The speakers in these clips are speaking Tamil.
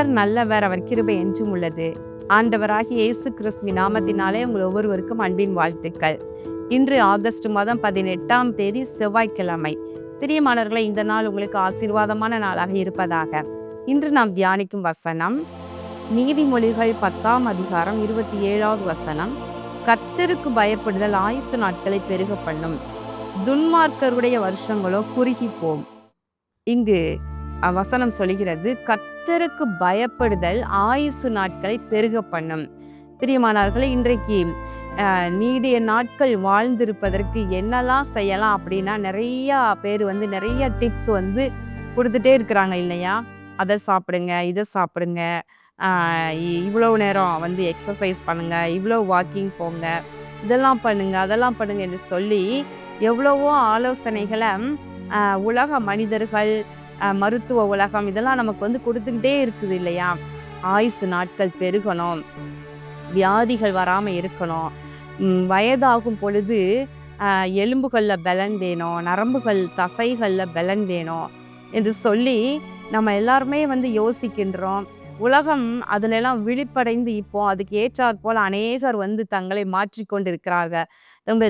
கர்த்தர் நல்லவர், அவர் கிருபை என்றும் உள்ளது. ஆண்டவராகிய இயேசு கிறிஸ்துவின் நாமத்தினாலே உங்கள் ஒவ்வொருவருக்கும் அன்பின் வாழ்த்துக்கள். இன்று ஆகஸ்ட் மாதம் 18ஆம் தேதி செவ்வாய்க்கிழமை. பிரியமானவர்களே, இந்த நாள் உங்களுக்கு ஆசீர்வாதமான நாளாக இருப்பதாக. இன்று நாம் தியானிக்கும் வசனம் நீதிமொழிகள் 10ஆம் அதிகாரம் 27வது வசனம். கர்த்தருக்கு பயப்படுதல் ஆயுசு நாட்களை பெருக பண்ணும், துன்மார்க்கருடைய வருஷங்களோ குறுகி போம். இங்கு வசனம் சொல்கிறது, கர்த்தருக்கு பயப்படுதல் ஆயுசு நாட்களை பெருக பண்ணும். பிரியமானவர்களே, இன்றைக்கு நீடிய நாட்கள் வாழ்ந்திருப்பதற்கு என்னெல்லாம் செய்யலாம் அப்படின்னா நிறைய பேர் நிறைய டிப்ஸ் கொடுத்துட்டே இருக்கிறாங்க இல்லையா? அதை சாப்பிடுங்க, இதை சாப்பிடுங்க, இவ்வளோ நேரம் எக்ஸசைஸ் பண்ணுங்க, இவ்வளோ வாக்கிங் போங்க, இதெல்லாம் பண்ணுங்க, அதெல்லாம் பண்ணுங்க என்று சொல்லி எவ்வளவோ ஆலோசனைகளை உலக மனிதர்கள், மருத்துவ உலகம் இதெல்லாம் நமக்கு கொடுத்துக்கிட்டே இருக்குது இல்லையா? ஆயுசு நாட்கள் பெருகணும், வியாதிகள் வராமல் இருக்கணும், வயதாகும் பொழுது எலும்புகளில் பலன் வேணும், நரம்புகள் தசைகளில் பலன் வேணும் என்று சொல்லி நம்ம எல்லாருமே யோசிக்கின்றோம். உலகம் அதிலெல்லாம் விழிப்படைந்து இப்போ அதுக்கு ஏற்றாற் போல் அநேகர் தங்களை மாற்றி கொண்டு இருக்கிறார்கள்.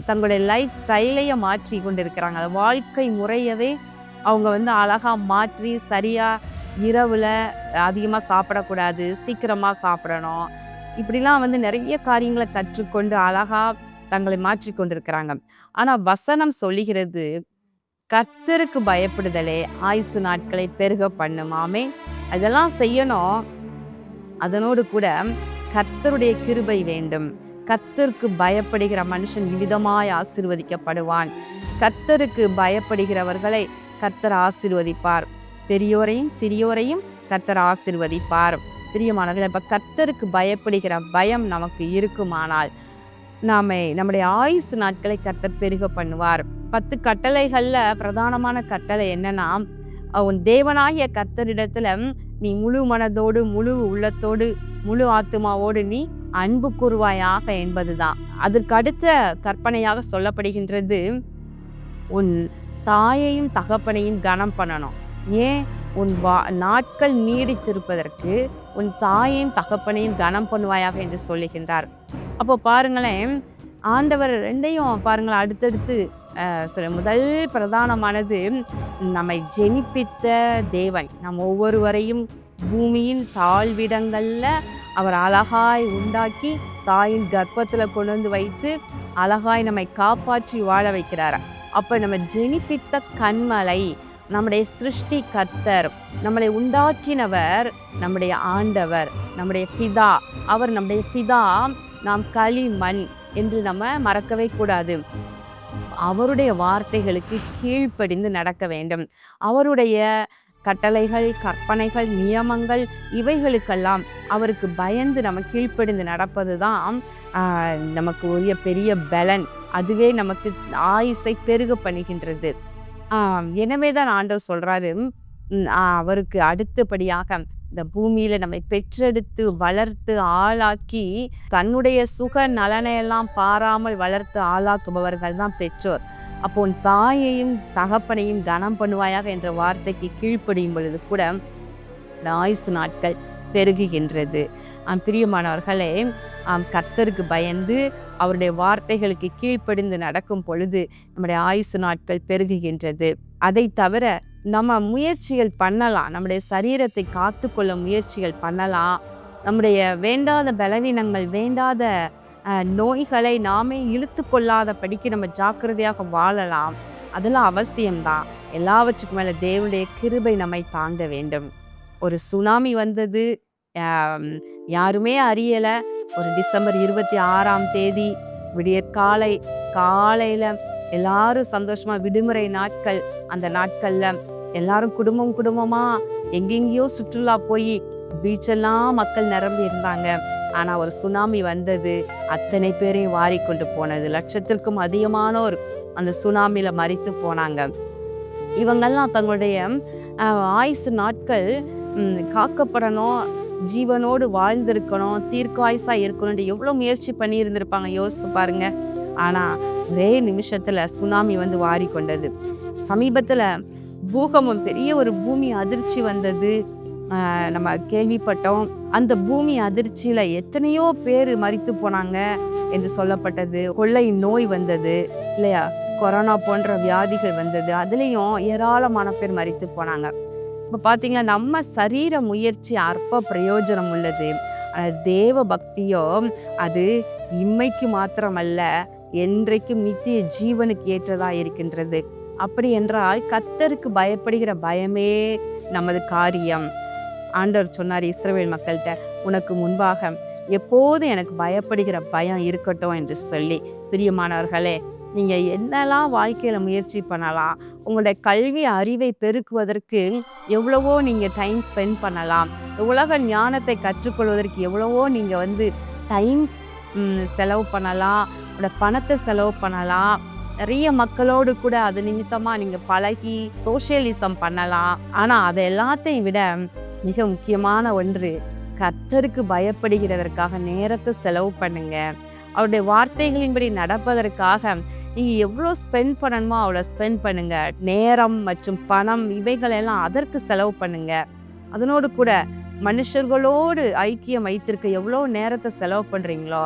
தங்களுடைய லைஃப் ஸ்டைலையே மாற்றி கொண்டு இருக்கிறாங்க. வாழ்க்கை முறையவே அவங்க அழகாக மாற்றி, சரியாக இரவில் அதிகமாக சாப்பிடக்கூடாது, சீக்கிரமாக சாப்பிடணும், இப்படிலாம் நிறைய காரியங்களை கற்றுக்கொண்டு அழகாக தங்களை மாற்றி கொண்டிருக்கிறாங்க. ஆனால் வசனம் சொல்லுகிறது, கர்த்தருக்கு பயப்படுதலே ஆயுசு நாட்களை பெருக பண்ணும். ஆமென். அதெல்லாம் செய்யணும். அதனோடு கூட கர்த்தருடைய கிருபை வேண்டும். கர்த்தருக்கு பயப்படுகிற மனுஷன் இவ்விதமாய் ஆசீர்வதிக்கப்படுவான். கர்த்தருக்கு பயப்படுகிறவர்களை கர்த்தர் ஆசீர்வதிப்பார். பெரியோரையும் சிறியோரையும் கர்த்தர் ஆசீர்வதிப்பார். பிரியமானவர்களே, இப்போ கர்த்தருக்கு பயப்படுகிற பயம் நமக்கு இருக்குமானால் நம்முடைய ஆயுசு நாட்களை கர்த்தர் பெருக பண்ணுவார். 10 கட்டளைகளில் பிரதானமான கட்டளை என்னன்னா, உன் தேவனாகிய கர்த்தரிடத்துல நீ முழு மனதோடு, முழு உள்ளத்தோடு, முழு ஆத்துமாவோடு நீ அன்பு கூறுவாயாக என்பதுதான். அதற்கு அடுத்த கற்பனையாக சொல்லப்படுகின்றது, உன் தாயையும் தகப்பனையும் கனம் பண்ணணும். ஏன்? உன் நாட்கள் நீடித்திருப்பதற்கு உன் தாயையும் தகப்பனையும் கனம் பண்ணுவாயாக என்று சொல்லுகின்றார். அப்போ பாருங்களேன், ஆண்டவர் ரெண்டையும் பாருங்களேன் அடுத்தடுத்து முதல் பிரதானமானது, நம்மை ஜெனிப்பித்த தேவன் நம் ஒவ்வொருவரையும் பூமியின் தாழ்விடங்களில் அவர் அழகாய் உண்டாக்கி தாயின் கர்ப்பத்தில் கொண்டு வைத்து அழகாய் நம்மை காப்பாற்றி வாழ வைக்கிறார். அப்போ நம்ம ஜெனிப்பித்த கன்மலை, நம்முடைய சிருஷ்டி கர்த்தர், நம்மளை உண்டாக்கினவர் நம்முடைய ஆண்டவர், நம்முடைய பிதா. அவர் நம்முடைய பிதா, நாம் களிமண் என்று நம்ம மறக்கவே கூடாது. அவருடைய வார்த்தைகளுக்கு கீழ்ப்படிந்து நடக்க வேண்டும். அவருடைய கட்டளைகள், கற்பனைகள், நியமங்கள் இவைகளுக்கெல்லாம் அவருக்கு பயந்து நம்ம கீழ்ப்படிந்து நடப்பது தான் நமக்கு உரிய பெரிய பலன். அதுவே நமக்கு ஆயுசை பெருக பண்ணுகின்றது. எனவே தான் ஆண்டவர் சொல்றாரு, அவருக்கு அடுத்தபடியாக இந்த பூமியில நம்மை பெற்றெடுத்து வளர்த்து ஆளாக்கி தன்னுடைய சுக நலனையெல்லாம் பாராமல் வளர்த்து ஆளாக்குபவர்கள் தான் பெற்றோர். அப்போ உன் தாயையும் தகப்பனையும் கனம் பண்ணுவாயாக என்ற வார்த்தைக்கு கீழ்ப்படியும் பொழுது கூட ஆயுசு நாட்கள் பெருகுகின்றது. பிரியமானவர்களே, கர்த்தருக்கு பயந்து அவருடைய வார்த்தைகளுக்கு கீழ்ப்படிந்து நடக்கும் பொழுது நம்முடைய ஆயுசு நாட்கள் பெருகுகின்றது. அதை தவிர நம்ம முயற்சிகள் பண்ணலாம், நம்முடைய சரீரத்தை காத்து கொள்ள முயற்சிகள் பண்ணலாம். நம்முடைய வேண்டாத பலவீனங்கள், வேண்டாத நோய்களை நாமே இழுத்து கொள்ளாத படிக்கு நம்ம ஜாக்கிரதையாக வாழலாம். அதெல்லாம் அவசியம்தான். எல்லாவற்றுக்கும் மேலே தேவனுடைய கிருபை நம்மை தாங்க வேண்டும். ஒரு சுனாமி வந்தது, யாருமே அறியலை. ஒரு டிசம்பர் 26ஆம் தேதி காலையில் எல்லாரும் சந்தோஷமா, விடுமுறை நாட்கள், அந்த நாட்களில் எல்லாரும் குடும்பமாக எங்கெங்கேயோ சுற்றுலா போய் பீச்செல்லாம் மக்கள் நிரம்பி இருந்தாங்க. ஆனால் ஒரு சுனாமி வந்தது, அத்தனை பேரையும் வாரி கொண்டு போனது. லட்சத்திற்கும் அதிகமானோர் அந்த சுனாமியில் மரித்து போனாங்க. இவங்கெல்லாம் தங்களுடைய ஆயுசு நாட்கள் காக்கப்படணும், ஜீவனோடு வாழ்ந்திருக்கணும், தீர்க்காயுசாக இருக்கணும்னு எவ்வளோ முயற்சி பண்ணி இருந்திருப்பாங்க, யோசிச்சு பாருங்க. ஆனால் ஒரே நிமிஷத்தில் சுனாமி வாரி கொண்டது. சமீபத்தில் பூகம்பம், பெரிய ஒரு பூமி அதிர்ச்சி வந்தது. நம்ம கேள்விப்பட்டோம். அந்த பூமி அதிர்ச்சியில எத்தனையோ பேர் மரித்து போனாங்க என்று சொல்லப்பட்டது. கொள்ளை நோய் வந்தது இல்லையா? கொரோனா போன்ற வியாதிகள் வந்தது. அதுலேயும் ஏராளமான பேர் மரித்து போனாங்க. இப்போ பார்த்தீங்கன்னா நம்ம சரீர முயற்சி அற்ப பிரயோஜனம் உள்ளது. தேவ பக்தியோ அது இம்மைக்கு மாத்திரமல்ல, என்றைக்கும் நித்திய ஜீவனுக்கு ஏற்றதா இருக்கின்றது. அப்படி என்றால் கர்த்தருக்கு பயப்படுகிற பயமே நமது காரியம். ஆண்டவர் சொன்னார் இஸ்ரவேல் மக்கள்கிட்ட, உனக்கு முன்பாக எப்போது எனக்கு பயப்படுகிற பயம் இருக்கட்டும் என்று சொல்லி. பிரியமானவர்களே, நீங்கள் என்னெல்லாம் வாழ்க்கையில் முயற்சி பண்ணலாம். உங்களுடைய கல்வி அறிவை பெருக்குவதற்கு எவ்வளவோ நீங்கள் டைம் ஸ்பெண்ட் பண்ணலாம். உலக ஞானத்தை கற்றுக்கொள்வதற்கு எவ்வளவோ நீங்கள் டைம் செலவு பண்ணலாம். உங்களோட பணத்தை செலவு பண்ணலாம். நிறைய மக்களோடு கூட அது நிமித்தமாக நீங்கள் பழகி சோஷியலிசம் பண்ணலாம். ஆனால் அதை எல்லாத்தையும் விட மிக முக்கியமான ஒன்று, கர்த்தருக்கு பயப்படுகிறதற்காக நேரத்தை செலவு பண்ணுங்க. அவருடைய வார்த்தைகளின்படி நடப்பதற்காக நீங்கள் எவ்வளோ ஸ்பெண்ட் பண்ணணுமோ அவ்வளோ ஸ்பெண்ட் பண்ணுங்க. நேரம் மற்றும் பணம் இவைகளெல்லாம் அதற்கு செலவு பண்ணுங்க. அதனோடு கூட மனுஷர்களோடு ஐக்கியம் வைத்திருக்க எவ்வளோ நேரத்தை செலவு பண்ணுறீங்களோ,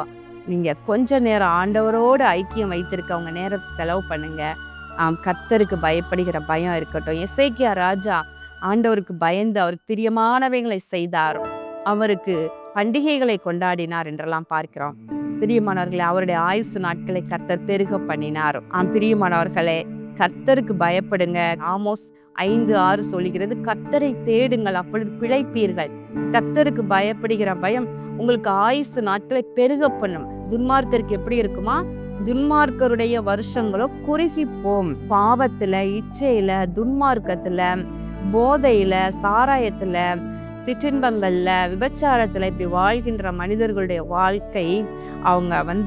நீங்கள் கொஞ்ச நேரம் ஆண்டவரோடு ஐக்கியம் வைத்திருக்க உங்கள் நேரத்தை செலவு பண்ணுங்க. கர்த்தருக்கு பயப்படுகிற பயம் இருக்கட்டும். எசேக்கியா ராஜா ஆண்டவருக்கு பயந்து அவருக்கு பிரியமானவைகளை செய்தார். அவருக்கு பண்டிகைகளை கொண்டாடினார் என்றெல்லாம் பார்க்கிறோம். பிரியமானவர்களே, அவருடைய ஆயுசு நாட்களை கர்த்தர் பெருக பண்ணினார். பிரியமானவர்களே, கர்த்தருக்கு பயப்படுங்க. ஆமோஸ் 5:6 சொல்லுகிறது, கர்த்தரை தேடுங்கள் அப்பொழுது பிழைப்பீர்கள். கர்த்தருக்கு பயப்படுகிற பயம் உங்களுக்கு ஆயுசு நாட்களை பெருக பண்ணும். துன்மார்க்கருக்கு எப்படி இருக்குமா? துன்மார்க்கருடைய வருஷங்களோ குறுகி போம். பாவத்துல, இச்சையில, துன்மார்க்கத்துல, போதையில, சாராயத்துல, சிற்றின்பங்கள்ல, விபச்சாரத்துல இப்படி வாழ்கின்ற மனிதர்களுடைய வாழ்க்கை அவங்க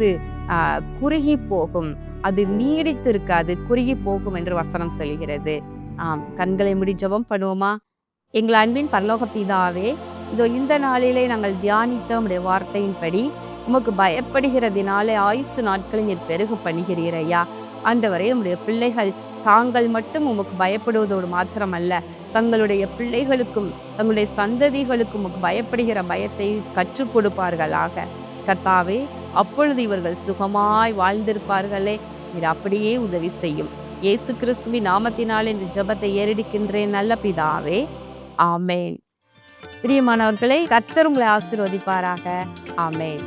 குறுகி போகும். அது நீடித்து இருக்காது, குறுகி போகும் என்று வசனம் சொல்கிறது. கண்களை மூடி ஜெபம் பண்ணுவோமா? எங்கள் அன்பின் பரலோக பிதாவே, இதோ இந்த நாளிலே நாங்கள் தியானித்த உம்முடைய வார்த்தையின்படி உமக்கு பயப்படுகிறதினாலே ஆயுசு நாட்களை நீர் பெருக பண்ணுகிறீர் ஐயா. ஆண்டவரே, உம்முடைய பிள்ளைகள் தாங்கள் மட்டும் உமக்கு பயப்படுவதோடு மாத்திரமல்ல, தங்களுடைய பிள்ளைகளுக்கும் தங்களுடைய சந்ததிகளுக்கும் உமக்கு பயப்படுகிற பயத்தை கற்றுக் கொடுப்பார்களாக. கர்த்தாவே, அப்பொழுது இவர்கள் சுகமாய் வாழ்ந்திருப்பார்களே. இது அப்படியே உதவி செய்யும். இயேசு கிறிஸ்துவின் நாமத்தினாலே இந்த ஜெபத்தை ஏறெடுக்கின்றேன் நல்ல பிதாவே, ஆமேன். பிரியமானவர்களே, கர்த்தர் உங்களை ஆசீர்வதிப்பாராக. ஆமேன்.